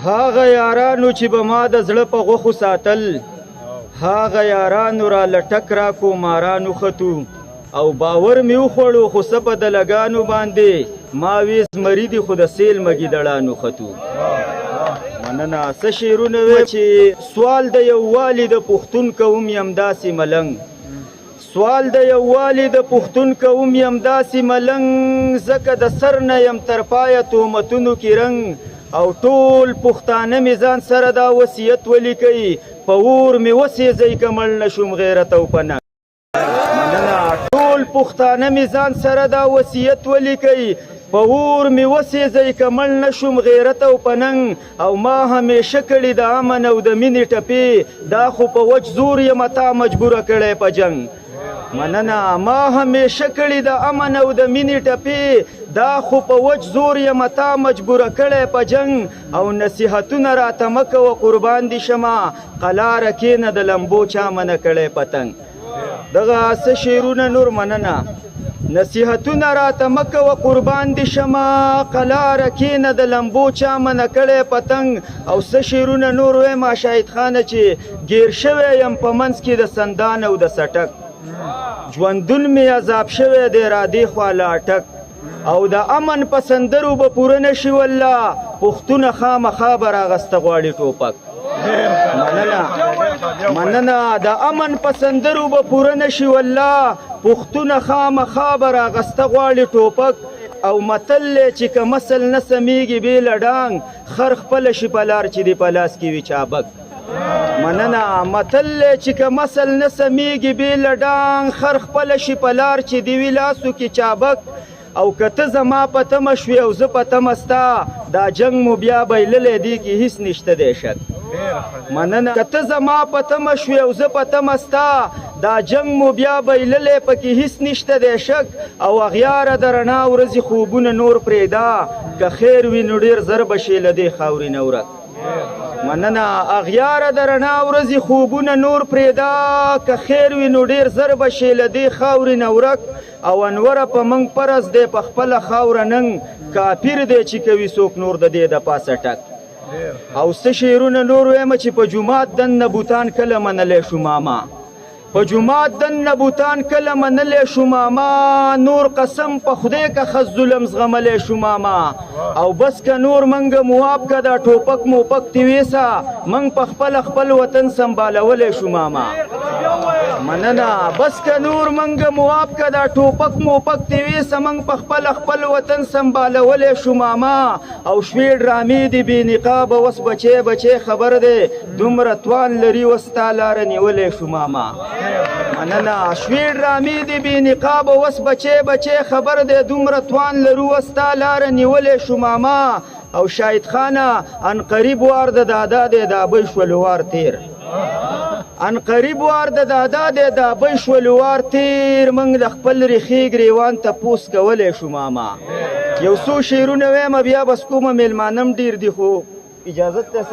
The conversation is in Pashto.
هاغه یارانو چې به ما د زړه په غوښو ساتل، هاغه یارانو را لټک را کو مارانو ختو، او باور مې وخوړو خو څه په دلګانو باندې، ما وې زمري دي خو د سیل مګیدړانو ختو. مننه. څه شعرونه وی چې سوال د یووالي د پښتون کوم یم داسې ملنګ، سوال د یووالي د پښتون کوم یم داسې ملنګ، ځکه د سر نه یم تر پایه تهمتونو کې رنګ، او ټول پښتانه مې ځان سره دا وصیت ولیکئ، په اور مې وسېځئ که مړ نه شوم غیرت او په ننګ. مننه. ټول پښتانه مې ځان سره دا وصیت ولیکئ، په اور مې وسېځئ که مړ نه شوم غیرت او په ننګ، او ما همیشه کړي د امن او د مینې ټپې، دا خو په وچ زور یم تا مجبوره کړی په جنګ. مننه. ما همیشه کړي د امن او د مینې ټپې، دا خو په وچ زور یم تا مجبوره کړی په جنګ، او نصیحتونه راته مه کوه قربان دي شمه، قلاره کښېنه د لمبو چا منه کړی پتنګ. دغه څه شعرونه نور. مننه. نصیحتونه راته مه کوه قربان دي شمه، قلاره کښېنه د لمبو چا منه کړی پتنګ. او څه شعرونه نور ویمه شاهد خانه چې ګیر شوی یم په منځ کې د سندان او د سټک، ژوندون مې عذاب شوی دی را دې خوا لاټک، او د امن په سندرو به پوره نه شي والله، پښتونه خامخا به راغسته غواړي ټوپک. مننه. مننه. د امن په سندرو به پوره نه شي والله، پښتونه خامخا به راغسته غواړي ټوپک، او متل چې که مسل نه سمیږي بې له ډانګ، خر خپله شي په لار چې دې په لاس کې وي چابک. مننه. متل چې که مسل نه سمیږي بې له ډانګ، خر خپله شي په لار چې دې وي لاسو کې چابک، او که ته زما په تمه شوې او زه په تمه ستا، دا جنګ مو بیا بایللی دی کې هیڅ نشته دی شک. مننه. که ته زما په تمه شوې او زه په تمه ستا، دا جنګ مو بیا بایللی پکې هیڅ نشته دی شک، او اغیاره د رڼا ورځې خوبونه نور پرېږده، که خیر وي نو ډېر زر به شي له دې خاورې نه ورک. مننه. اغیاره د رڼا ورځې خوبونه نور پرېږده، که خیر وي نو ډېر زر به شي له دې خاورې نه ورک، او انوره په موږ فرض دی په خپله خاوره ننګ، کافر دی چې کوي څوک نور د دې د پاسه ټک. او څه شعرونه نور ویمه چې په جومات دننه بوتان کله منلی شو ماما، په جومات دننه بوتان کله منلی شو ماما، نور قسم په خدای که خس ظلم زغملی شو ماما، او بس که نور منګه مواب که دا ټوپک موپک تیویسه، منګ په خپل خپل وطن سنبالولی شو ماما. مننه. بس که نور منګه مواب که دا ټوپک موپک تیویسه، منګ په خپل خپل وطن سنبالولی شو ماما، او شوې ډرامې دي بې نقابه اوس بچی بچی خبر دی، دومره توان لري اوس تا لاره نیولی شو ماما. مننه. شوې ډرامې دي بې نقابه اوس بچی بچی خبر دی، دومره توان لرو اوس تا لاره نیولی شو ماما. او شاهد خانه ان قریب وار د دادا دی دا بی شولوار تیر، ان قریب وار د دادا دی دا بی شولوار تیر، منګ د خپل ریخي ګریوان تپوس کولی شو ماما. یو څو شعرونه ویمه بیا بس کومه میلمانم ډېر دي خو اجازت ته